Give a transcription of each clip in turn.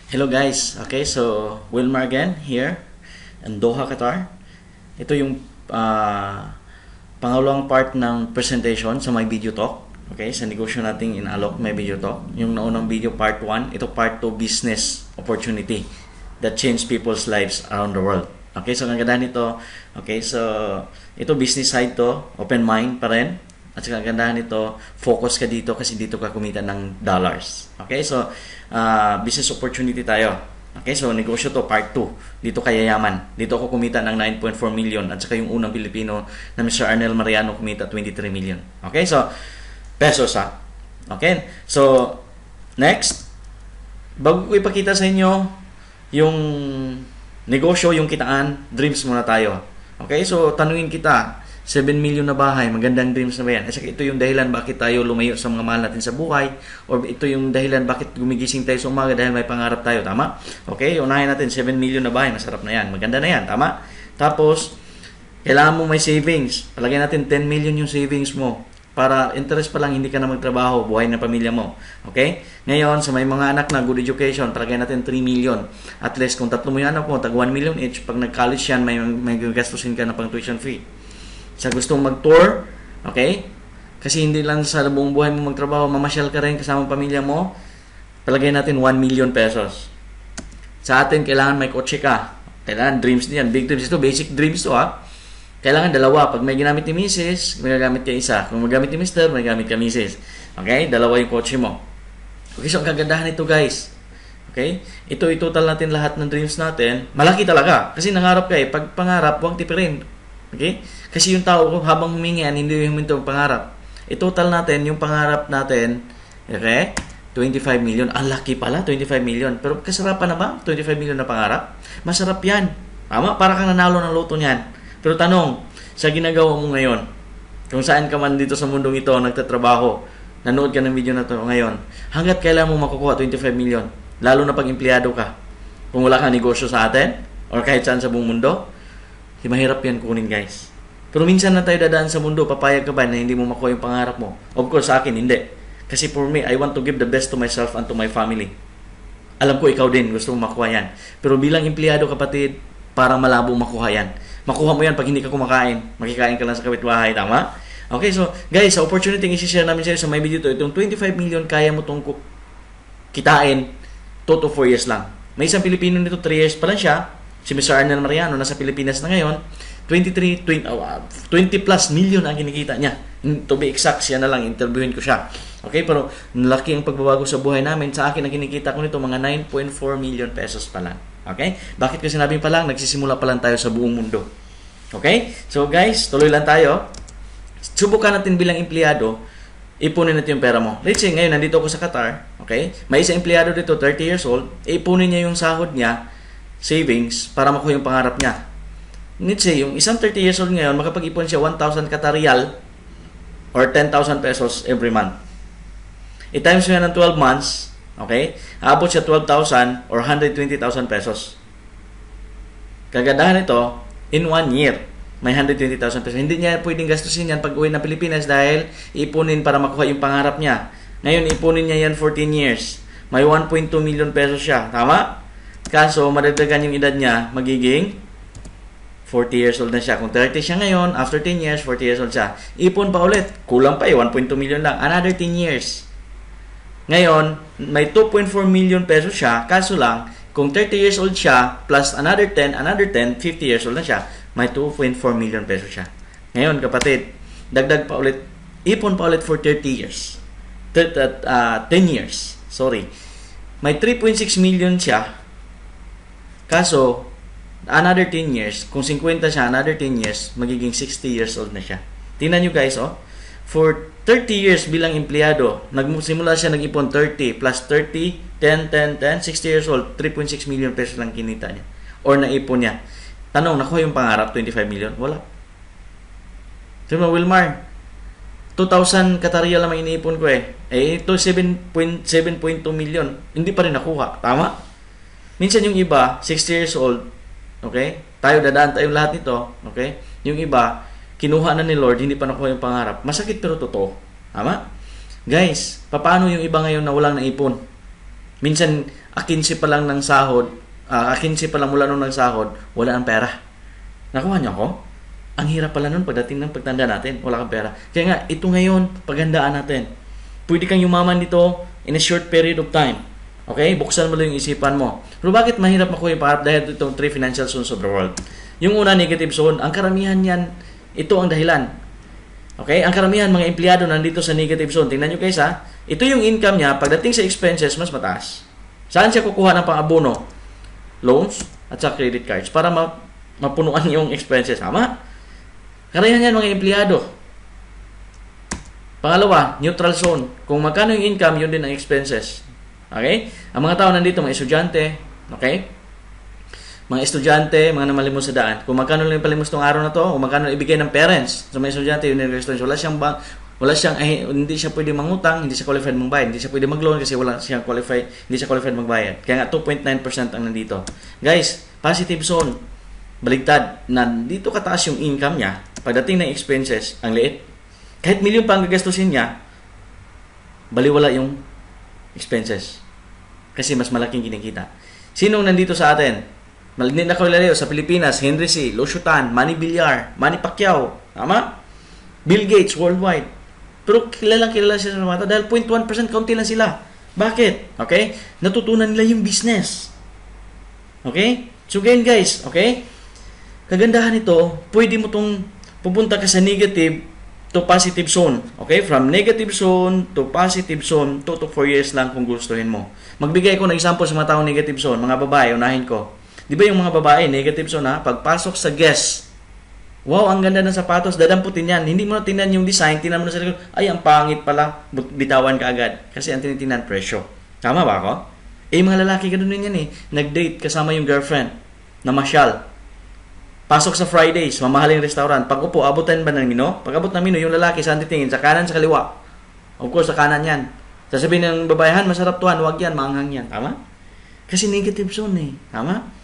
Hello guys, okay, so Wilmar again here in Doha, Qatar. Ito yung pangalawang part ng presentation sa my video talk. Okay, sa negosyo nating inalok may video talk. Yung naunang video part 1, ito part 2 business opportunity that change people's lives around the world. Okay, so ang ganda nito, okay, so ito business side to, open mind pa rin. At saka ang ganda nito, focus ka dito kasi dito ka kumita ng dollars. Okay, so business opportunity tayo. Okay, so negosyo to, part 2. Dito ka yayaman. Dito ako kumita ng 9.4 million. At saka yung unang Pilipino na Mr. Arnel Mariano kumita 23 million. Okay, so pesos ha. Okay, so next, bago ko ipakita sa inyo yung negosyo, yung kitaan, dreams muna tayo. Okay, so tanungin kita, 7 million na bahay, magandang dreams na ba yan? Kasi ito yung dahilan bakit tayo lumayo sa mga mahal natin sa buhay, or ito yung dahilan bakit gumigising tayo sa umaga dahil may pangarap tayo, tama? Okay, unahin natin, 7 million na bahay, masarap na yan, maganda na yan, tama? Tapos, kailangan mo may savings, palagay natin 10 million yung savings mo, para interest pa lang, hindi ka na magtrabaho, buhay na pamilya mo. Okay? Ngayon, sa may mga anak na good education, palagay natin 3 million. At least, kung tatlo mo yung anak mo, tag 1 million each, pag nag-college yan, may gastusin ka na pang tuition fee. Sa gustong mag-tour, okay? Kasi hindi lang sa buong buhay mo magtrabaho, mamasyal ka rin kasama pamilya mo, palagay natin 1 million pesos. Sa atin, kailangan may kotse ka. Kailangan dreams niyan, big dreams. Ito, basic dreams to ha. Kailangan dalawa. Pag may ginamit ni Mrs., may gagamit ka isa. Kung magamit ni Mr., may gamit ka Mrs. Okay? Dalawa yung kotse mo. Okay, so ang kagandahan nito guys. Okay? Ito, i-total natin lahat ng dreams natin. Malaki talaga. Kasi nangarap ka eh. Pag pangarap, huwag tipirin. Okay? Kasi yung tao, habang humingian, hindi yung huminto ang pangarap. I-total natin yung pangarap natin. Okay? 25 million. Ang laki pala, 25 million. Pero kasarapan na ba? 25 million na pangarap? Masarap yan. Tama? Para kang nanalo ng loto niyan. Pero tanong, sa ginagawa mo ngayon, kung saan ka man dito sa mundong ito, nagtatrabaho, nanood ka ng video na ito ngayon, hanggat kailan mo makukuha 25 million? Lalo na pag empleyado ka. Kung wala kang negosyo sa atin, or kahit saan sa buong mundo, mahirap yan kunin guys. Pero minsan na tayo dadaan sa mundo, papayag ka ba na hindi mo makuha yung pangarap mo? Of course, sa akin, hindi. Kasi for me, I want to give the best to myself and to my family. Alam ko, ikaw din, gusto mo makuha yan. Pero bilang empleyado, kapatid, parang malabo makuha yan. Makuha mo yan pag hindi ka kumakain. Makikain ka lang sa kapitbahay, tama? Okay, so guys, sa opportunity yung isi-share namin sa inyo sa my video to, itong 25 million, kaya mo itong kitain 2 to 4 years lang. May isang Pilipino nito, 3 years pa lang siya. Si Mr. Arnel Mariano, nasa Pilipinas na ngayon. 20 plus million ang kinikita niya. To be exact, siya na lang, interviewin ko siya. Okay, pero laki ang pagbabago sa buhay namin. Sa akin, ang kinikita ko nito, mga 9.4 million pesos pa lang. Okay? Bakit ko sinabing pa lang, nagsisimula pa lang tayo sa buong mundo. Okay? So guys, tuloy lang tayo. Subukan natin bilang empleyado, ipunin natin yung pera mo. Let's say, ngayon, nandito ako sa Qatar. Okay? May isang empleyado dito, 30 years old, ipunin niya yung sahod niya, savings, para makuha yung pangarap niya. Let's say, yung isang 30 years old ngayon, makapag-ipon siya 1,000 Qatar Riyal or 10,000 pesos every month. I-times mo yan ng 12 months, okay? Aabot siya 12,000 or 120,000 pesos. Kagandahan nito, in 1 year, may 120,000 pesos. Hindi niya pwedeng gastusin yan pag uwi ng Pilipinas dahil ipunin para makuha yung pangarap niya. Ngayon, ipunin niya yan 14 years. May 1.2 million pesos siya. Tama? Kaso, madagdagan yung edad niya, magiging 40 years old na siya. Kung 30 siya ngayon, after 10 years, 40 years old siya. Ipon pa ulit. Kulang pa 1.2 million lang. Another 10 years. Ngayon, may 2.4 million pesos siya. Kaso lang, kung 30 years old siya, plus another 10, 50 years old na siya, may 2.4 million pesos siya. Ngayon, kapatid, dagdag pa ulit, ipon pa ulit for 30 years. 10 years. Sorry. May 3.6 million siya. Kaso, another 10 years, kung 50 siya, another 10 years, magiging 60 years old na siya. Tingnan nyo guys, oh. For 30 years bilang empleyado, nagsimula siya nag-ipon 30 plus 30, 10, 10, 10, 60 years old, 3.6 million pesos lang kinita niya. Or naipon niya. Tanong, nakuha yung pangarap, 25 million? Wala. Sabi mo, Wilmar, 2,000 Qatar Riyal lang iniipon ko eh. Eh, ito 7.2 million. Hindi pa rin nakuha. Tama? Minsan yung iba, 60 years old, okay? Tayo, dadaan tayong lahat nito, okay? Yung iba, kinuha na ni Lord, hindi pa nakuha yung pangarap. Masakit pero totoo. Tama? Guys, paano yung iba ngayon na walang naipon? Minsan, 15 pa lang ng sahod, 15 pa lang mula nung nagsahod, wala ang pera. Nakuha niyo ako? Ang hirap pala nun pagdating ng pagtanda natin, wala kang pera. Kaya nga, ito ngayon, paghandaan natin. Pwede kang yumaman dito in a short period of time. Okay? Buksan mo lang yung isipan mo. Pero bakit mahirap makuha yung pangarap? Dahil itong 3 financial zones of the world. Yung una, negative zone, ang karamihan yan, ito ang dahilan. Okay? Ang karamihan, mga empleyado nandito sa negative zone. Tingnan nyo guys ha. Ito yung income niya, pagdating sa expenses, mas mataas. Saan siya kukuha ng pang-abono? Loans at sa credit cards para mapunuan yung expenses. Tama? Karamihan yan mga empleyado. Pangalawa, neutral zone. Kung magkano yung income, yun din ang expenses. Okay? Ang mga tao nandito, mga estudyante, okay? Mga estudyante, mga namalimos sa daan. Kung magkano lang yung palimos tong araw na to, kung magkano ibigay ng parents sa mga estudyante, university, hindi siya pwede mangutang, hindi siya qualified magbayad, hindi siya pwede mag-loan kasi hindi siya qualified magbayad. Kaya nga 2.9% ang nandito. Guys, positive zone. Baligtad, nandito kataas yung income niya, pagdating ng expenses, ang liit. Kahit milyon pa ang gagastusin niya, baliwala yung expenses. Kasi mas malaking kinikita. Sinong nandito sa atin? Hindi na kilala sa Pilipinas, Henry C., Lucio Tan, Manny Villar, Manny Pacquiao, tama? Bill Gates worldwide. Pero kilala siya sa mga dahil 0.1% kaunti lang sila. Bakit? Okay? Natutunan nila yung business. Okay? So again guys, okay? Kagandahan nito, pwede mo tong pupunta ka sa negative to positive zone. Okay? From negative zone to positive zone, 2 to 4 years lang kung gustuhin mo. Magbigay ko ng example sa mga taong negative zone. Mga babae, unahin ko. Di ba yung mga babae, negative zone ha? Pagpasok sa guest, wow, ang ganda ng sapatos, dadamputin yan. Hindi mo na tingnan yung design, tingnan mo na sa likod, ay, ang pangit pala, bitawan ka agad. Kasi ang tinitingnan, presyo. Tama ba ako? Eh, mga lalaki, ganun din yan eh. Nag-date kasama yung girlfriend, na masyal. Pasok sa Fridays, mamahaling restaurant. Pag upo, abutan ba ng mino? Pag abot ng mino, yung lalaki, saan titingin? Sa kanan, sa kaliwa. Of course, sa kanan yan. Sasabihin ng babayahan, masarap tuhan, wag yan, maanghang yan. Tama? Kasi negative zone eh. Tama?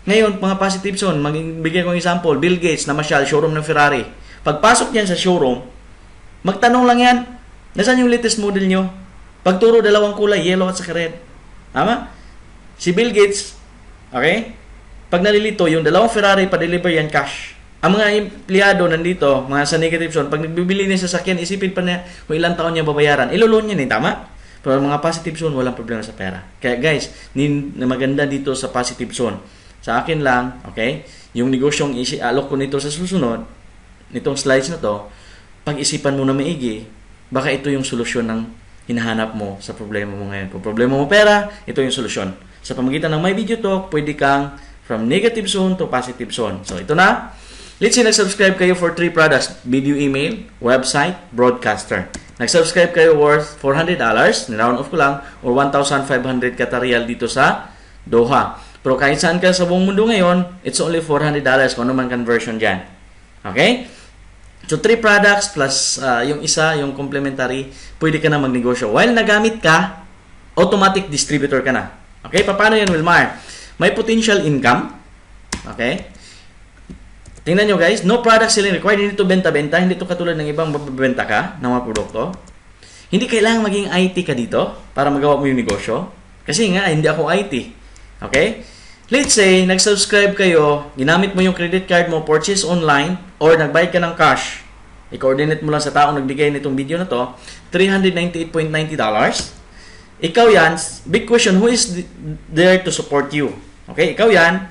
Ngayon, mga positive zone, magbigay ko ng example, Bill Gates na masyal, showroom ng Ferrari. Pagpasok niyan sa showroom, magtanong lang yan, nasaan yung latest model nyo? Pagturo, dalawang kulay, yellow at saka red. Tama? Si Bill Gates, okay? Pag nalilito, yung dalawang Ferrari, pa-deliver yan cash. Ang mga empleyado nandito, mga sa negative zone, pag nagbibili niya sa sasakyan, isipin pa niya kung ilang taon niya babayaran. Iloloan niya tama? Pero mga positive zone, walang problema sa pera. Kaya guys, maganda dito sa positive zone. Sa akin lang, okay, yung negosyong alok ko nito sa susunod, nitong slides na to, pag-isipan mo na maigi, baka ito yung solusyon ng hinahanap mo sa problema mo ngayon. Kung problema mo pera, ito yung solusyon. Sa pamagitan ng My Video Talk, pwede kang from negative zone to positive zone. So, ito na. Let's say nag-subscribe kayo for 3 products. Video email, website, broadcaster. Nag-subscribe kayo worth $400, niround off ko lang, or 1,500 Qatar dito sa Doha. Pero kahit saan ka sa buong mundo ngayon, it's only $400 kung ano man conversion dyan. Okay? So, 3 products plus yung isa, yung complementary, pwede ka na magnegosyo. While nagamit ka, automatic distributor ka na. Okay? Paano yan, Wilmar? May potential income. Okay? Tingnan nyo guys, no product selling required. Hindi ito benta-benta. Hindi ito katulad ng ibang mabibenta ka ng mga produkto. Hindi kailangan maging IT ka dito para magawa mo yung negosyo. Kasi nga, hindi ako IT. Okay? Let's say, nag-subscribe kayo, ginamit mo yung credit card mo, purchase online, or nagbayad ka ng cash. I-coordinate mo lang sa taong nagbigay nitong video na to, $398.90. Ikaw yan, big question, who is there to support you? Okay, ikaw yan.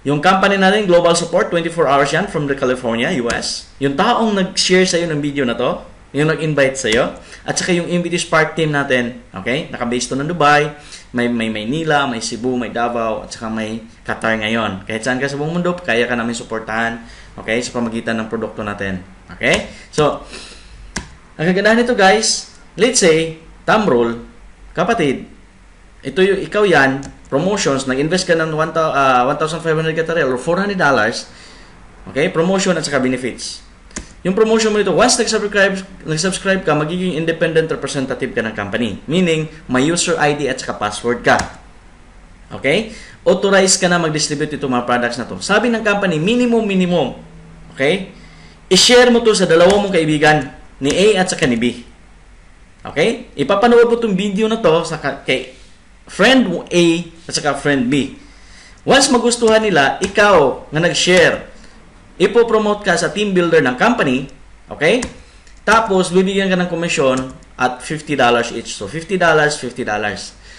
Yung company natin, Global Support, 24 hours yan from the California, US. Yung taong nag-share sa'yo ng video na to, yung nag-invite sa'yo, at saka yung Invity Spark team natin, okay, naka-base to ng Dubai, may Maynila, may Cebu, may Davao, at saka may Qatar ngayon. Kahit saan ka sa buong mundo, kaya ka namin suportahan, okay, sa pamagitan ng produkto natin. Okay? So, ang kagandahan nito guys, let's say, thumb rule, kapatid, ito yung, ikaw yan, promotions, nag-invest ka ng 1,500 Qatar or $400, okay, promotion at saka benefits. Yung promotion mo nito, once nag-subscribe ka, magiging independent representative ka ng company. Meaning, may user ID at saka password ka. Okay? Authorized ka na mag-distribute itong mga products na to. Sabi ng company, minimum. Okay? I-share mo to sa dalawang mong kaibigan, ni A at saka ni B. Okay? Ipapanood mo itong video na to sa kay friend A at saka friend B. Once magustuhan nila, ikaw nga nag-share, ipopromote ka sa team builder ng company, okay? Tapos, bibigyan ka ng komisyon at $50 each. So, $50, $50.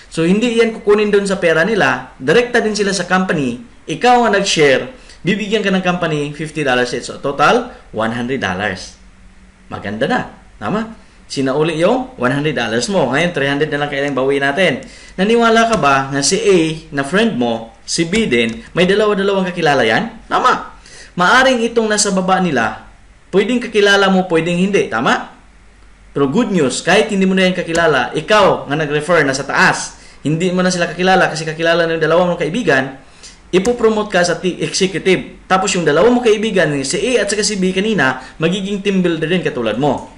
So, hindi yan kukunin doon sa pera nila. Direkta din sila sa company. Ikaw nga nag-share, bibigyan ka ng company $50 each. So, total, $100. Maganda na. Tama? Sinauli yung $100 mo. Ngayon, $300 na lang kailangang bawiin natin. Naniwala ka ba na si A, na friend mo, si B din, may dalawa-dalawang kakilala yan? Tama. Maaring itong nasa baba nila, pwedeng kakilala mo, pwedeng hindi. Tama? Pero good news, kahit hindi mo na yan kakilala, ikaw nga nag-refer na sa taas, hindi mo na sila kakilala kasi kakilala ng dalawang mong kaibigan, ipopromote ka sa executive. Tapos yung dalawang mong kaibigan, si A at saka si B kanina, magiging team builder din katulad mo.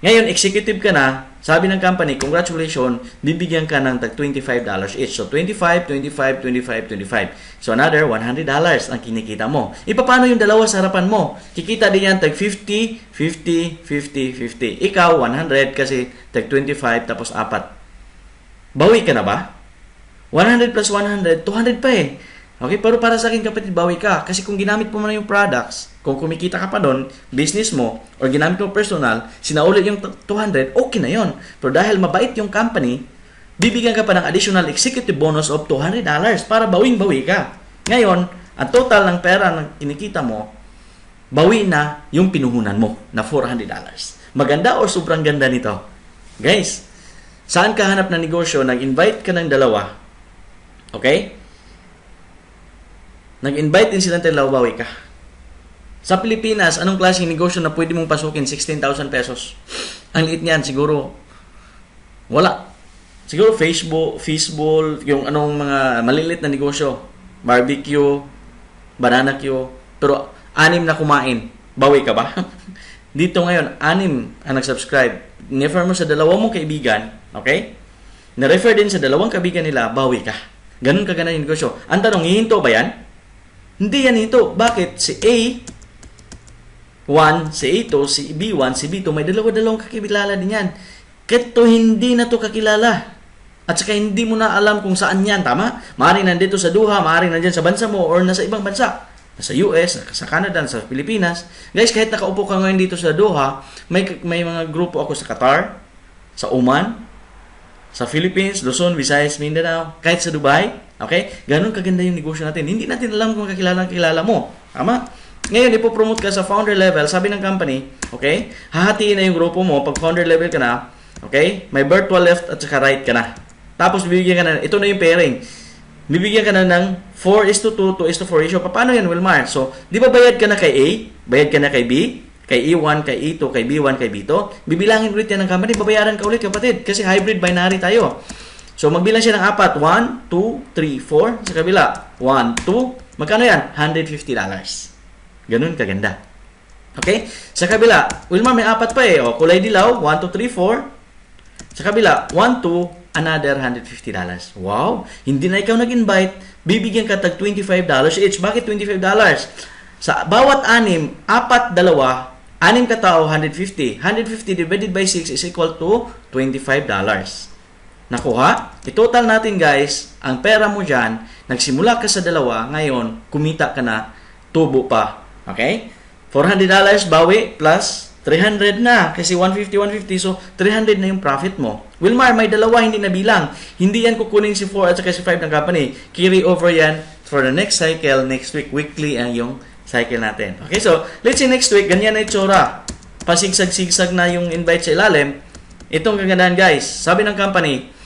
Ngayon, executive ka na, sabi ng company, congratulations, bibigyan ka ng tag $25 each. So, 25, 25, 25, 25. So, another $100 ang kinikita mo. Paano yung dalawa sa harapan mo? Kikita din yan tag 50, 50, 50, 50. Ikaw, 100 kasi tag 25 tapos 4. Bawi ka na ba? 100 plus 100, 200 pa eh. Okay, pero para sa akin kapatid, bawi ka. Kasi kung ginamit mo na yung products, kung kumikita ka pa doon, business mo, or ginamit mo personal, sinaulit yung 200, okay na yon. Pero dahil mabait yung company, bibigyan ka pa ng additional executive bonus of $200 para bawing-bawi ka. Ngayon, ang total ng pera na kinikita mo, bawi na yung pinuhunan mo na $400. Maganda o sobrang ganda nito? Guys, saan ka hanap ng negosyo, nag-invite ka ng dalawa, okay? Nag-invite din silang dalawa, bawi ka. Sa Pilipinas, anong klaseng negosyo na pwede mong pasukin? 16,000 pesos. Ang liit niyan, siguro, wala. Siguro Facebook, yung anong mga maliliit na negosyo. Barbecue, banana queue. Pero, 6 na kumain. Bawi ka ba? Dito ngayon, 6 ang nag-subscribe. Nefer mo sa dalawang mong kaibigan, okay? Na-refer din sa dalawang kaibigan nila, bawi ka. Ganun ka ganda yung negosyo. Ang tanong, hihinto ba yan? Hindi yan ito. Bakit? Si A1, si A2, si B1, si B2, may dalawa-dalawang kakilala din yan. Kito hindi na to kakilala. At saka hindi mo na alam kung saan yan. Tama? Maaaring nandito sa Doha, maaaring nandyan sa bansa mo, or nasa ibang bansa. Nasa US, sa Canada, sa Pilipinas. Guys, kahit nakaupo ka ngayon dito sa Doha, may mga grupo ako sa Qatar, sa Oman, sa Philippines, Luzon, Visayas, Mindanao, kahit sa Dubai. Okay? Ganun kaganda yung negosyo natin. Hindi natin alam kung kakilala mo. Tama? Ngayon, ipopromote ka sa founder level. Sabi ng company, okay? Hahatiin na yung grupo mo. Pag founder level ka na, okay? May virtual left at saka right ka na. Tapos, bibigyan ka na, ito na yung pairing. Bibigyan ka na ng 4:2, 2:4 ratio. Paano yan, Wilmar? So, di ba bayad ka na kay A? Bayad ka na kay B? Kay E1, kay E2, kay B1, kay B2? Bibilangin ulit yan ng company. Babayaran ka ulit, kapatid. Kasi hybrid binary tayo. So, magbilang siya ng 4. 1, 2, 3, 4. Sa kabila, 1, 2. Magkano yan? $150. Ganun kaganda. Okay? Sa kabila, Wilmar, may 4 pa eh. O, kulay dilaw, 1, 2, 3, 4. Sa kabila, 1, 2, another $150. Wow! Hindi na ikaw nag-invite, bibigyan ka tag $25 each. Bakit $25? Sa bawat 6, 4, 2, 6 katao, 150. 150 divided by 6 is equal to $25. Nakuha? I-total natin guys, ang pera mo dyan, nagsimula ka sa 2, ngayon, kumita ka na, tubo pa. Okay? $400 bawi plus 300 na. Kasi 150, so 300 na yung profit mo. Wilmar, may 2 hindi nabilang. Hindi yan kukunin si 4 at saka si 5 ng company. Carry over yan for the next cycle, next week, weekly ang yung cycle natin. Okay, so let's say next week, ganyan na itsura. Pasigsag-sigsag na yung invite sa ilalim. Itong kagandahan guys, sabi ng company,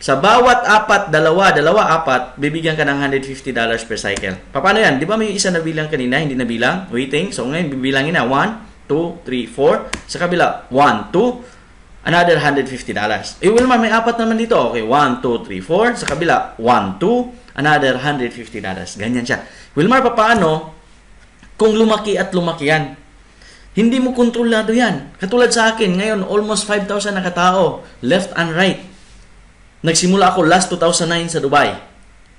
sa bawat 4, 2, 4, bibigyan ka ng $150 per cycle. Paano yan? Di ba may isa na bilang kanina, hindi na bilang? Waiting. So ngayon, bibilangin na. 1, 2, 3, 4. Sa kabila, 1, 2, another $150. Wilmar, may 4 naman dito. Okay, 1, 2, 3, 4. Sa kabila, 1, 2, another $150. Ganyan siya. Wilmar, paano kung lumaki at lumaki yan? Hindi mo kontrolado yan. Katulad sa akin, ngayon, almost 5,000 na katao, left and right. Nagsimula ako last 2009 sa Dubai.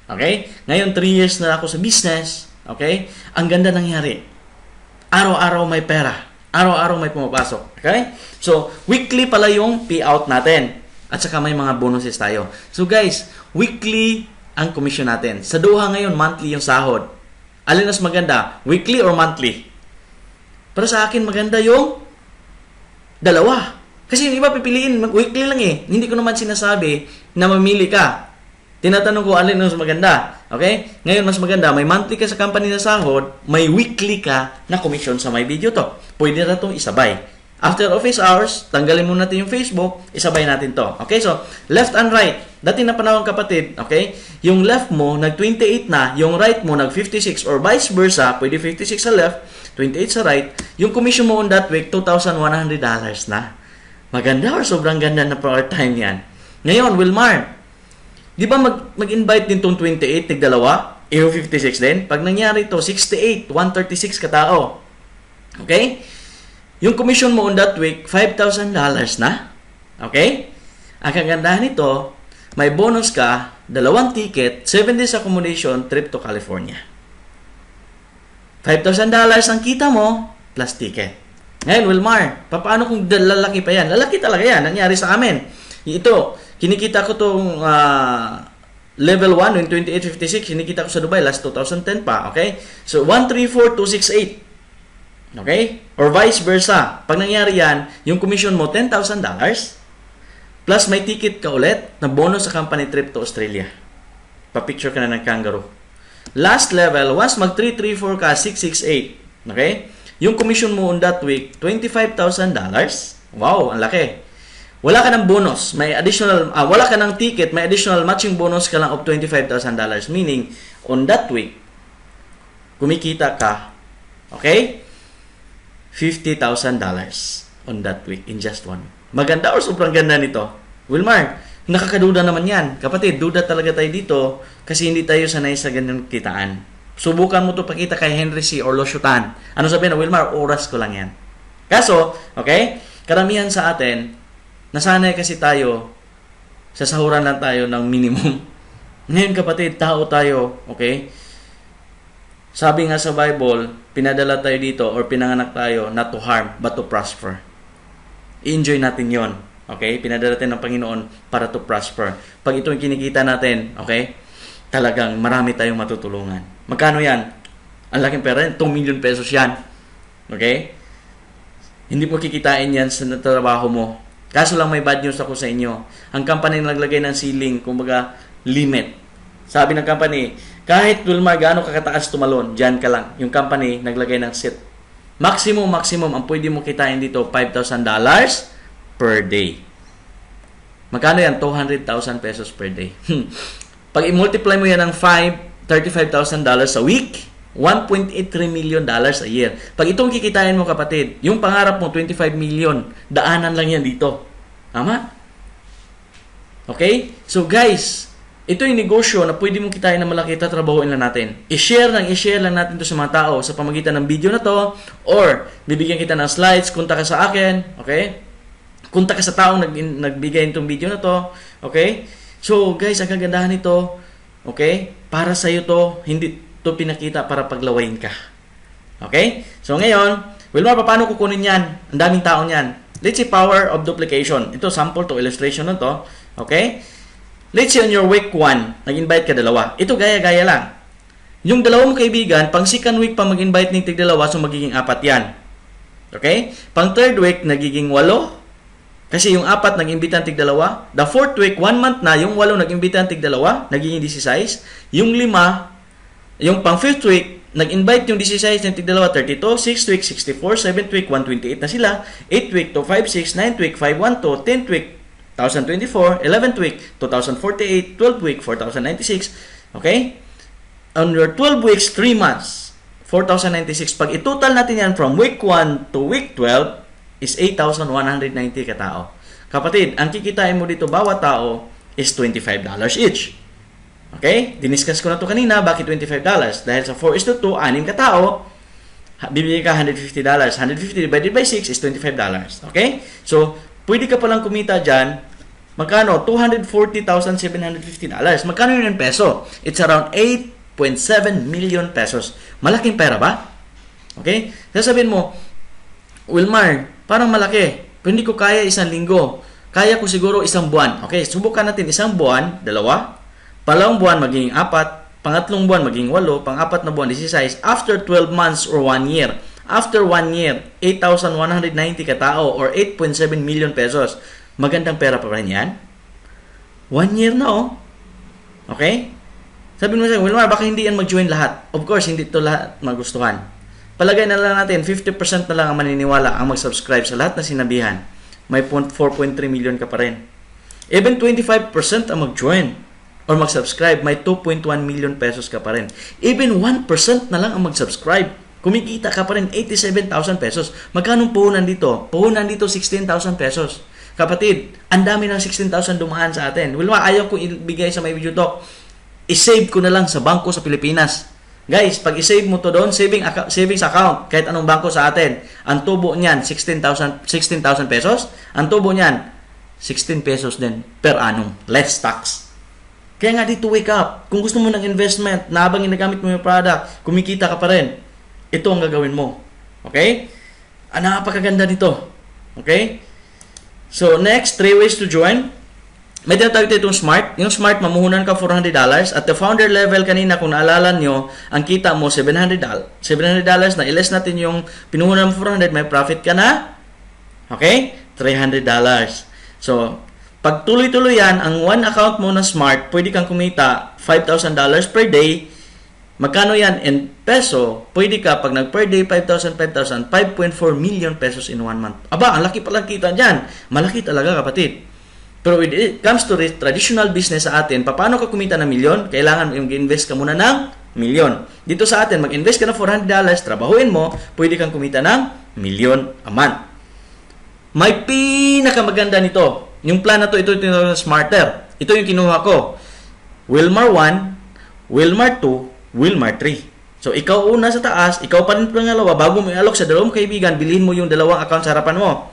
Okay? Ngayon, 3 years na ako sa business. Okay? Ang ganda nangyari. Araw-araw may pera. Araw-araw may pumapasok. Okay? So, weekly pala yung payout natin. At saka may mga bonuses tayo. So guys, weekly ang commission natin. Sa Doha ngayon, monthly yung sahod. Alin mas maganda? Weekly or monthly? Para sa akin, maganda yung dalawa. Kasi yung iba pipiliin, weekly lang eh. Hindi ko naman sinasabi na mamili ka. Tinatanong ko alin mas maganda. Okay? Ngayon, mas maganda, may monthly ka sa company na sahod, may weekly ka na commission sa My Video Talk. Pwede na itong isabay. After office hours, tanggalin muna natin yung Facebook, isabay natin to. Okay? So, left and right. Dati na panahon kapatid, okay? Yung left mo, nag-28 na, yung right mo, nag-56 or vice versa, pwede 56 sa left, 28 sa right. Yung commission mo on that week, $2,100 na. Maganda or sobrang ganda na part-time yan? Ngayon, Wilmar, di ba mag-invite din tong 28, tig-dalawa? Iyo 56 din? Pag nangyari to 68, 136 katao. Okay? Yung commission mo on that week, $5,000 na. Okay? Ang kagandahan nito, may bonus ka, 2 ticket, 7 days accommodation, trip to California. $5,000 ang kita mo, plus ticket. Ngayon, Wilmar, paano kung lalaki pa yan? Lalaki talaga yan. Nangyari sa amin. Ito, kinikita ko itong level 1, yung 2856, kinikita ko sa Dubai, last 2010 pa. Okay? So, 134,268. Okay? Or vice versa. Pag nangyari yan, yung commission mo, $10,000, plus may ticket ka ulit na bonus sa company trip to Australia. Pa-picture ka na ng kangaroo. Last level, once mag-334 ka, 668. Okay? Yung commission mo on that week, $25,000. Wow, ang laki. Wala ka ng bonus, may additional, wala ka ng ticket, may additional matching bonus ka lang of $25,000. Meaning, on that week, kumikita ka, okay? $50,000 on that week in just one week. Maganda or sobrang ganda nito? Wilmar, nakakaduda naman yan. Kapatid, duda talaga tayo dito kasi hindi tayo sanay sa ganyan kitaan. Subukan mo to pakita kay Henry C. or Losyutan. Ano sabihin na, Wilmar, oras ko lang yan. Kaso, okay, karamihan sa atin, nasanay kasi tayo, sa sahuran lang tayo ng minimum. Ngayon kapatid, tao tayo, okay? Sabi nga sa Bible, pinadala tayo dito or pinanganak tayo not to harm but to prosper. I-enjoy natin yon, okay? Pinadala tayo ng Panginoon para to prosper. Pag ito yung kinikita natin, okay? Talagang marami tayong matutulungan. Magkano yan? Ang laking pera yan, 2 million pesos yan. Okay? Hindi mo kikitain yan sa trabaho mo. Kaso lang may bad news ako sa inyo. Ang company naglagay ng ceiling, kumbaga limit. Sabi ng company, kahit Wilmar gaano kakataas tumalon, dyan ka lang. Yung company naglagay ng set. Maximum ang pwede mo kitain dito, $5,000 per day. Magkano yan? 200,000 pesos per day. Pag i-multiply mo yan ng $35,000 a week, $1.83 million a year. Pag itong kikitain mo kapatid, yung pangarap mo 25 million, daanan lang yan dito. Tama? Okay? So guys, ito yung negosyo na pwede mong kitain na malaki, tatrabahuin lang natin. I-share lang natin to sa mga tao sa pamagitan ng video na to, or bibigyan kita ng slides, kunta ka sa akin, okay? Kunta ka sa taong nagbigay nitong video na to, okay? So guys, ang kagandahan nito, okay? Para sa iyo to, hindi to pinakita para paglawain ka. Okay? So ngayon, Wilmar, paano kukunin yan? Ang daming tao niyan. Let's say power of duplication. Ito sample to, illustration na to. Okay? Let's say on your week 1, nag-invite ka dalawa. Ito gaya-gaya lang. Yung dalawa mong kaibigan, pang second week pa mag-invite ng tig-dalawa, so magiging 4 yan. Okay? Pang third week, nagiging 8. Kasi yung 4 nag-imbita ng tig-dalawa. The fourth week, 1 month na, yung 8 nag-imbita ng tig-dalawa, nagiging 16. Yung 5, yung pang 5th week, nag-invite yung 16 ng tig-dalawa, 32. 6th week, 64. 7th week, 128 na sila. 8th week, 256. 9th week, 512. 10th week, 1,024. 11th week, 2,048. 12th week, 4,096. Okay? On your 12 weeks, 3 months, 4,096. Pag i-total natin yan from week 1 to week 12, is 8,190 katao. Kapatid, ang kikitain mo dito bawat tao is $25 each. Okay? Diniscuss ko na to kanina, bakit $25? Dahil sa 4:2, 6 katao, bibigyan ka $150. 150 divided by 6 is $25. Okay? So, pwede ka palang kumita dyan. Magkano? $240,750. Magkano yun in peso? It's around 8.7 million pesos. Malaking pera ba? Okay? Sasabihin mo, Wilmar, parang malaki. Pero hindi ko kaya 1 linggo. Kaya ko siguro isang buwan. Okay, subukan natin isang buwan, dalawa. Palawang buwan magiging 4. Pangatlong buwan magiging 8. Pang-apat na buwan 16. After 12 months or 1 year. After 1 year, 8,190 katao or 8.7 million pesos. Magandang pera pa rin yan. 1 year na oh. Okay? Sabi mo sa Wilmar, baka hindi yan mag-join lahat. Of course, hindi ito lahat magustuhan. Palagay na lang natin, 50% na lang ang maniniwala ang mag-subscribe sa lahat na sinabihan. May 4.3 million ka pa rin. Even 25% ang mag-join or mag-subscribe, may 2.1 million pesos ka pa rin. Even 1% na lang ang mag-subscribe, kumikita ka pa rin 87,000 pesos. Magkano puhunan dito? Puhunan dito 16,000 pesos. Kapatid, ang dami ng 16,000 dumaan sa atin. Wilma, ayaw ko ibigay sa My Video Talk. I-save ko na lang sa bangko sa Pilipinas. Guys, pag i-save mo to doon, savings account, kahit anong bangko sa atin, ang tubo niyan, 16,000 pesos. Ang tubo niyan, 16 pesos din per annum. Less tax. Kaya nga dito, wake up. Kung gusto mo ng investment, na habang ginagamit mo yung product, kumikita ka pa rin. Ito ang gagawin mo. Okay? Napakaganda nito. Okay? So, next, 3 ways to join. May tinatawag ito itong Smart. Yung Smart, mamuhunan ka $400. At the founder level kanina, kung naalala nyo, ang kita mo, $700. $700 na iles natin yung pinuhunan mo $400, may profit ka na. Okay? $300. So, pag tuloy-tuloy yan, ang one account mo na Smart, pwede kang kumita $5,000 per day. Magkano yan in peso? Pwede ka, pag nag-per day, 5,000, 5.4 million pesos in 1 month. Aba, ang laki palang kita dyan. Malaki talaga, kapatid. Pero when it comes to traditional business sa atin, paano ka kumita ng milyon? Kailangan mag-invest ka muna ng milyon. Dito sa atin, mag-invest ka ng $400, trabahuin mo, pwede kang kumita ng milyon a month. May pinakamaganda nito. Yung plan na to, ito yung Smarter. Ito yung kinuha ko. Wilmar 1, Wilmar 2, Wilmar 3. So, ikaw una sa taas, ikaw pa rin pangalawa, bago mo i-alok sa dalawang kaibigan, bilhin mo yung dalawang account sa harapan mo.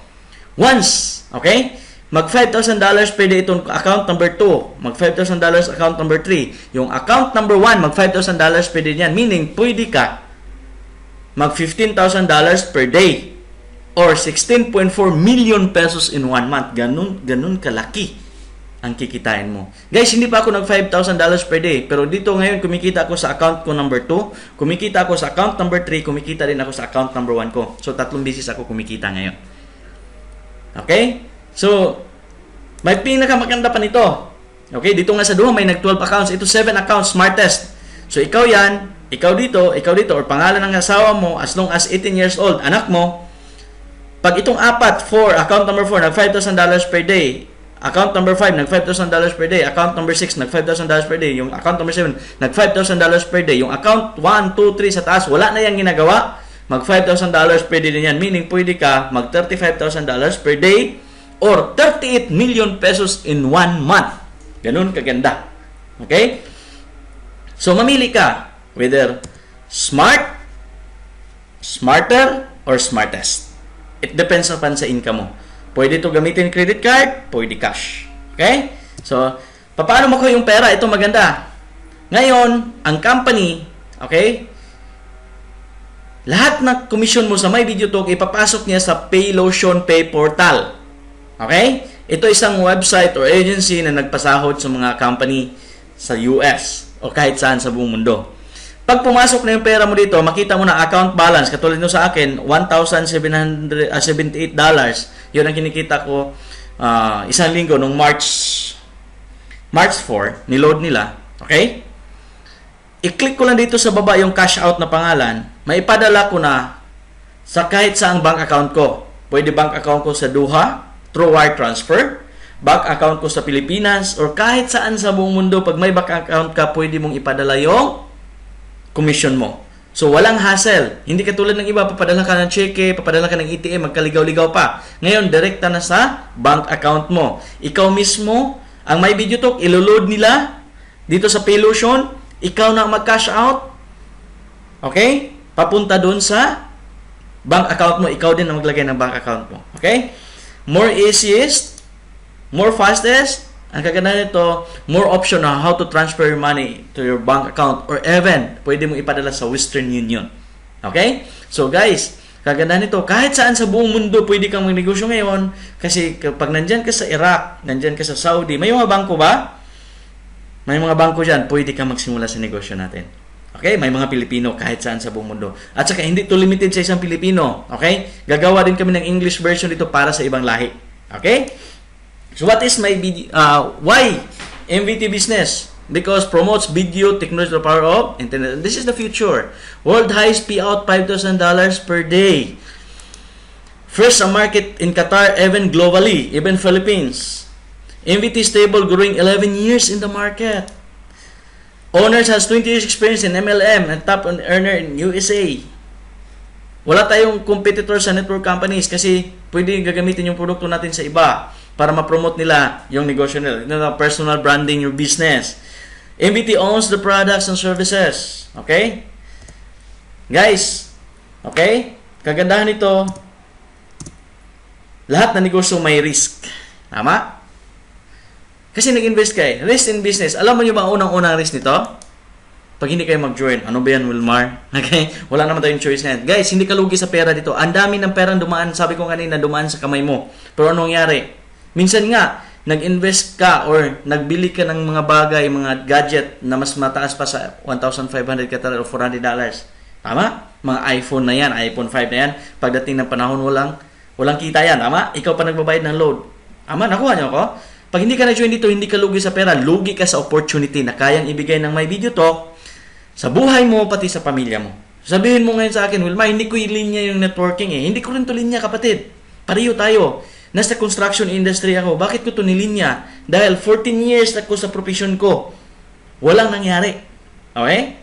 Once, okay? Mag $5,000 pwede itong account number 2. Mag $5,000 account number 3. Yung account number 1, mag $5,000 pwede niyan. Meaning, pwede ka mag $15,000 per day or 16.4 million pesos in 1 month. Ganun kalaki ang kikitain mo. Guys, hindi pa ako nag $5,000 per day. Pero dito ngayon, kumikita ako sa account ko number 2. Kumikita ako sa account number 3. Kumikita din ako sa account number 1 ko. So, 3 beses ako kumikita ngayon. Okay? So, may pinakamaganda pa nito. Okay? Dito nga sa duha, may nag-12 accounts. Ito 7 accounts, smartest. So, ikaw yan, ikaw dito, or pangalan ng asawa mo, as long as 18 years old, anak mo, pag itong 4, account number 4, nag $5,000 per day. Account number 5, nag $5,000 per day. Account number 6, nag $5,000 per day. Yung account number 7, nag $5,000 per day. Yung account 1, 2, 3 sa taas, wala na yung ginagawa. Mag $5,000 per day din yan. Meaning, pwede ka mag $35,000 per day or 38 million pesos in 1 month. Ganun kaganda. Okay? So, mamili ka whether smart, smarter, or smartest. It depends upon sa income mo. Pwede ito gamitin credit card, pwede cash. Okay? So, paano mo ko yung pera? Ito maganda. Ngayon, ang company, okay, lahat ng commission mo sa My Video Talk, ipapasok niya sa PayLotion Pay Portal. Okay? Ito isang website or agency na nagpasahod sa mga company sa US o kahit saan sa buong mundo. Pag pumasok na yung pera mo dito, makita mo na account balance. Katulad nyo sa akin, $1,778. Yun ang kinikita ko isang linggo nung March 4, niload nila. Okay? I-click ko lang dito sa baba yung cash out na pangalan. Maipadala ko na sa kahit saang bank account ko. Pwede bank account ko sa Doha, through wire transfer, bank account ko sa Pilipinas, or kahit saan sa buong mundo. Pag may bank account ka, pwede mong ipadala yung commission mo. So, walang hassle. Hindi katulad ng iba, papadala ka ng cheque, papadala ka ng ATM, magkaligaw-ligaw pa. Ngayon, direkta na sa bank account mo. Ikaw mismo, ang My Video Talk, iloload nila dito sa PayLotion, ikaw na mag-cash out. Okay? Papunta doon sa bank account mo, ikaw din ang maglagay ng bank account mo. Okay? More easiest, more fastest, ang kaganda nito, more option on how to transfer your money to your bank account or even pwede mo ipadala sa Western Union. Okay? So guys, Kagandahan nito, kahit saan sa buong mundo pwede kang magnegosyo ngayon. Kasi kapag nandyan ka sa Iraq, nandyan ka sa Saudi, may mga bangko ba? May mga bangko dyan, pwede kang magsimula sa negosyo natin. Okay? May mga Pilipino kahit saan sa buong mundo. At saka hindi to limited sa isang Pilipino. Okay? Gagawa din kami ng English version dito para sa ibang lahi. Okay? So what is my why MVT business? Because promotes video technology to the power of internet. This is the future. World highest payout $5,000 per day. First a market in Qatar, even globally, even Philippines. MVT stable, growing 11 years in the market. Owners has 20 years experience in MLM and top earner in USA. Wala tayong competitor sa network companies kasi pwede gagamitin yung produkto natin sa iba para ma-promote nila yung negosyo nila. Personal branding your business. MVT owns the products and services. Okay? Guys, okay? Kagandahan nito, lahat na negosyo may risk. Tama? Kasi nag-invest kayo. Risk in business. Alam mo nyo ba unang-unang risk nito? Pag hindi kayo mag-join, ano ba yan, Wilmar? Okay? Wala naman tayong choice na yan. Guys, hindi ka lugi sa pera dito. Ang dami ng perang dumaan, sabi ko kanina, dumaan sa kamay mo. Pero anong nangyari? Minsan nga, nag-invest ka or nagbili ka ng mga bagay, mga gadget na mas mataas pa sa $1,500 o $400. Tama? Mga iPhone na yan, iPhone 5 na yan. Pagdating ng panahon, walang kita yan. Tama? Ikaw pa nagbabayad ng load. Tama? Nakuha niyo ako? Pag hindi ka na-join dito, hindi ka lugi sa pera. Lugi ka sa opportunity na kayang ibigay ng My Video Talk sa buhay mo, pati sa pamilya mo. Sabihin mo ngayon sa akin, Wilma, hindi ko linya yung networking eh. Hindi ko rin to linya, kapatid. Pareho tayo. Nasa construction industry ako. Bakit ko ito nilinya? Dahil 14 years ako sa profession ko. Walang nangyari. Okay?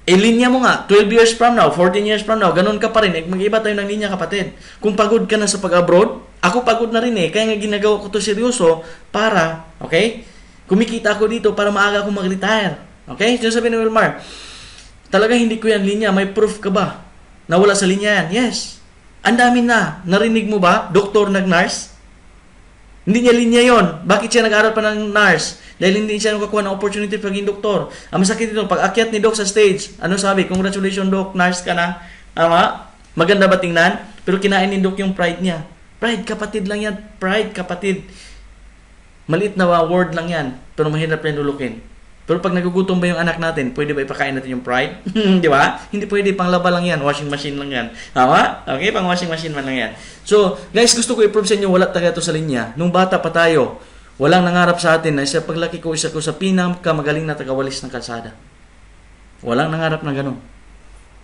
Linya mo nga, 12 years from now, 14 years from now, ganun ka pa rin. Mag-iba tayo ng linya, kapatid. Kung pagod ka na sa pag-abroad, ako pagod na rin eh. Kaya nga ginagawa ko ito seryoso para, okay? Kumikita ako dito para maaga ako mag-retire. Okay? So sabi ni Wilmar, talaga hindi ko yan linya. May proof ka ba? Na wala sa linya yan? Yes. Ang dami na. Narinig mo ba? Doktor nag-nurse? Hindi niya linya yon. Bakit siya nag-aral pa ng nurse? Dahil hindi siya nakakuha ng opportunity pagiging doktor. Ang masakit ito, pag akyat ni Doc sa stage, ano sabi? Congratulations, Doc. Nurse ka na. Tama? Maganda ba tingnan? Pero kinain ni Doc yung pride niya. Pride, kapatid lang yan. Pride, kapatid. Maliit na word lang yan. Pero mahirap yan lulukin. Pero pag nagugutom ba yung anak natin, pwede ba ipakain natin yung pride? Di ba? Hindi pwede, panglaba lang yan, washing machine lang yan. Tama? Okay, pang washing machine man lang yan. So, guys, gusto ko i-prove sa inyo, wala talaga ito sa linya. Nung bata pa tayo, walang nangarap sa atin na isa paglaki ko, isa ko sa pinakamagaling na tagawalis ng kalsada. Walang nangarap na ganun.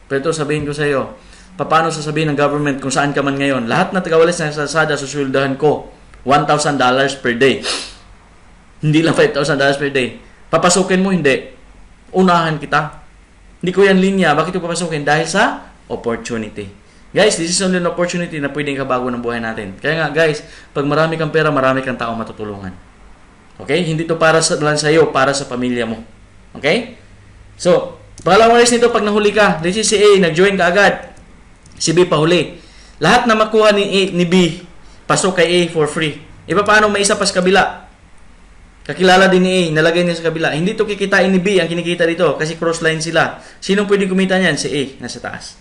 Pero ito, sabihin ko sa iyo, paano sasabihin ng government kung saan ka man ngayon? Lahat na tagawalis ng kalsada, susuldahan ko, $1,000 per day. Hindi lang $5,000 per day. Papasukin mo, hindi. Unahan kita. Hindi ko yan linya. Bakit ko papasukin? Dahil sa opportunity. Guys, this is only an opportunity na pwedeng kabago ng buhay natin. Kaya nga, guys, pag marami kang pera, marami kang tao matutulungan. Okay? Hindi to para lang sa iyo, para sa pamilya mo. Okay? So, pangalawang race nito, pag nahuli ka, this is si A, nag-join ka agad. Si B pahuli. Lahat na makuha ni B, pasok kay A for free. Iba paano may isa pa sa kabila? Kakilala din ni A, nalagay niya sa kabila. Hindi to kikitain ni B ang kinikita dito kasi cross line sila. Sinong pwedeng kumita niyan? Si A, nasa taas.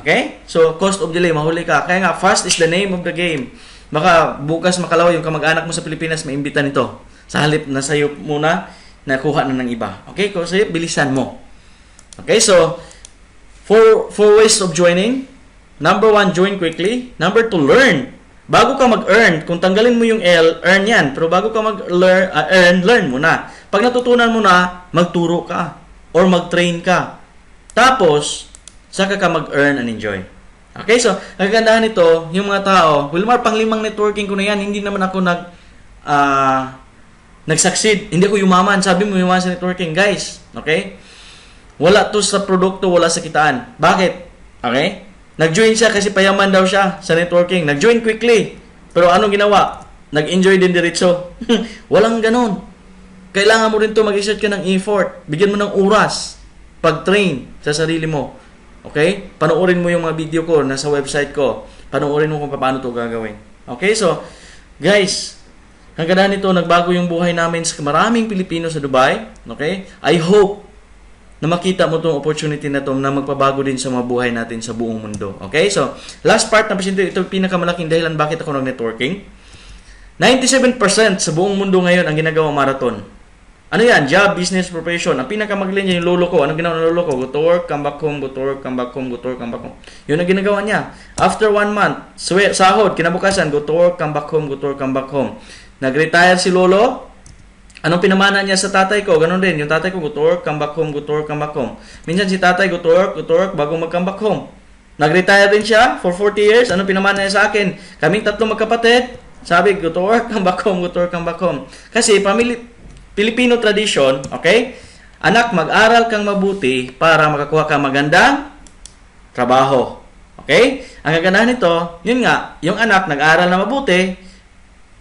Okay? So, cost of delay, mahuli ka. Kaya nga, fast is the name of the game. Baka bukas makalaw yung kamag-anak mo sa Pilipinas, maimbitan nito. Sa halip na sa'yo muna, nakuha na ng iba. Okay? Kung sa'yo, bilisan mo. Okay? So, four ways of joining. Number 1, join quickly. Number 2, learn. Bago ka mag-earn, kung tanggalin mo yung L, earn yan. Pero bago ka mag-earn, learn muna. Pag natutunan mo na, magturo ka. Or mag-train ka. Tapos, saka ka mag-earn and enjoy. Okay, so, ang kagandahan nito, yung mga tao, Wilmar, pang-5 networking ko na yan, hindi naman ako nag-succeed. Hindi ako yumaman. Sabi mo, yumaman sa networking. Guys, okay? Wala to sa produkto, wala sa kitaan. Bakit? Okay? Nag-join siya kasi payaman daw siya sa networking. Nag-join quickly. Pero anong ginawa? Nag-enjoy din diretso. Walang ganun. Kailangan mo rin to mag-exert ka ng effort. Bigyan mo ng oras. Pag-train sa sarili mo. Okay? Panoorin mo yung mga video ko nasa website ko. Panoorin mo kung paano to gagawin. Okay? So, guys, hanggang nito, nagbago yung buhay namin sa maraming Pilipino sa Dubai. Okay? I hope na makita mo itong opportunity na to na magpabago din sa mga buhay natin sa buong mundo. Okay? So, last part na presento, ito pinakamalaking dahilan bakit ako nag-networking. 97% sa buong mundo ngayon ang ginagawa marathon. Ano yan? Job, business, profession. Ang pinakamagaling niya yung lolo ko. Anong ginawa ng lolo ko? Go to work, come back home, go to work, come back home, go to work, come back home. Yun ang ginagawa niya. After 1 month, sahod, kinabukasan, go to work, come back home, go to work, come back home. Nag-retire si lolo. Anong pinamana niya sa tatay ko? Ganon din. Yung tatay ko, go to work, come back home, go to work, come back home. Minsan si tatay, go to work, bago mag-come back home. Nag-retire din siya for 40 years. Anong pinamana niya sa akin? Kaming tatlong magkapatid. Sabi, go to work, come back home, go to work, come back home. Kasi, Filipino tradition, okay? Anak, mag-aral kang mabuti para makakuha ka magandang trabaho. Okay? Ang kagandahan nito, yun nga, yung anak nag-aral na mabuti,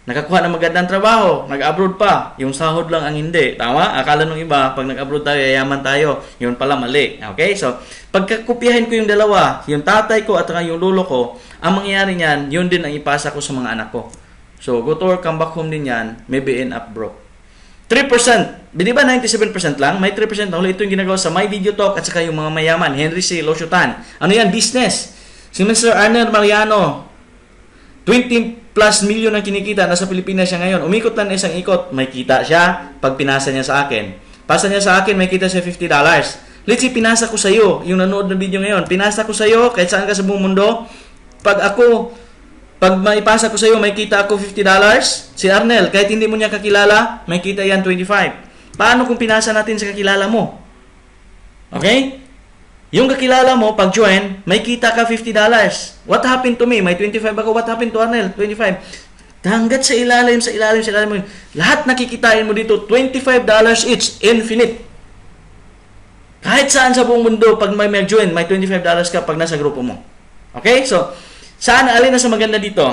nakakuha ng magandang trabaho, nag-abroad pa, yung sahod lang ang hindi. Tama? Akala nung iba, pag nag-abroad tayo, yayaman tayo. Yun pala mali. Okay? So, pagkakopyahin ko yung dalawa, yung tatay ko at yung lolo ko, ang mangyayari niyan, yun din ang ipasa ko sa mga anak ko. So, go to work, come back home din yan, maybe end up broke. 3%. Di ba 97% lang? May 3% na ito yung ginagawa sa My Video Talk at saka yung mga mayaman. Henry C. Losutan. Ano yan? Business. Si Mr. Arner Mariano, 20 plus million ang kinikita. Nasa Pilipinas siya ngayon. Umikot lang na isang ikot. May kita siya pag pinasa niya sa akin. Pasa niya sa akin, may kita siya $50. Let's say, pinasa ko sa iyo. Yung nanood ng video ngayon. Pinasa ko sa iyo, kahit saan ka sa buong mundo. Pag maipasa ko sa iyo, may kita ako $50. Si Arnel, kahit hindi mo niya kakilala, may kita yan 25. Paano kung pinasa natin sa kakilala mo? Okay? Yung kakilala mo, pag join, may kita ka $50. What happened to me? May 25 ako. What happened to Arnel? 25. Hanggat sa ilalim. Lahat nakikitain mo dito, $25 each, infinite. Kahit saan sa buong mundo, pag may mag-join, may $25 ka pag nasa grupo mo. Okay? So, saan alin na sa maganda dito?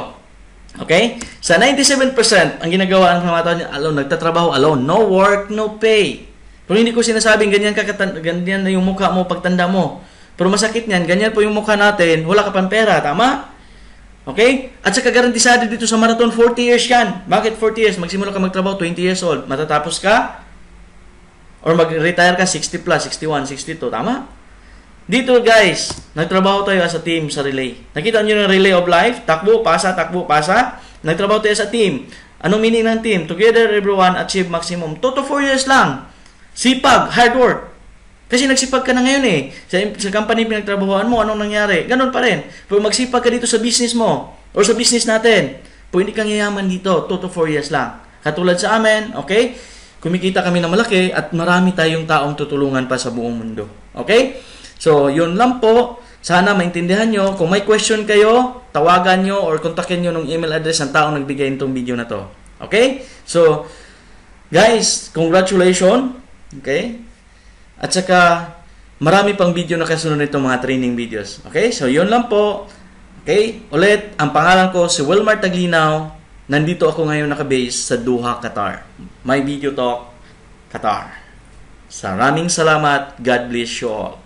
Okay? Sa 97%, ang ginagawa ng mga tao niya, alone, nagtatrabaho alone. No work, no pay. Pero hindi ko sinasabing ganyan na yung mukha mo pagtanda mo. Pero masakit niyan, ganyan po yung mukha natin, wala ka pang pera, tama? Okay? At saka garantisado dito sa marathon, 40 years yan. Bakit 40 years? Magsimula ka magtrabaho, 20 years old. Matatapos ka? Or mag-retire ka, 60 plus, 61, 62, tama? Dito guys, nagtrabaho tayo as a team sa relay. Nakita nyo yung relay of life? Takbo, pasa. Nagtrabaho tayo sa team. Anong meaning ng team? Together everyone achieve maximum. 2 to 4 years lang. Sipag, hard work. Kasi nagsipag ka na ngayon eh. Sa company pinagtrabahoan mo, anong nangyari? Ganon pa rin. Pero magsipag ka dito sa business mo or sa business natin. Pwede kang yayaman dito, 2 to 4 years lang. Katulad sa amin, okay? Kumikita kami ng malaki at marami tayong taong tutulungan pa sa buong mundo. Okay? So, yun lang po. Sana maintindihan nyo. Kung may question kayo, tawagan nyo or kontakin nyo ng email address ng taong nagbigay nitong video na to. Okay? So, guys, congratulations. Okay? At saka, marami pang video na kasunod nitong mga training videos. Okay? So, yun lang po. Okay? Ulit, ang pangalan ko si Wilmar Taglinaw. Nandito ako ngayon nakabase sa Doha, Qatar. My Video Talk, Qatar. Maraming salamat. God bless you all.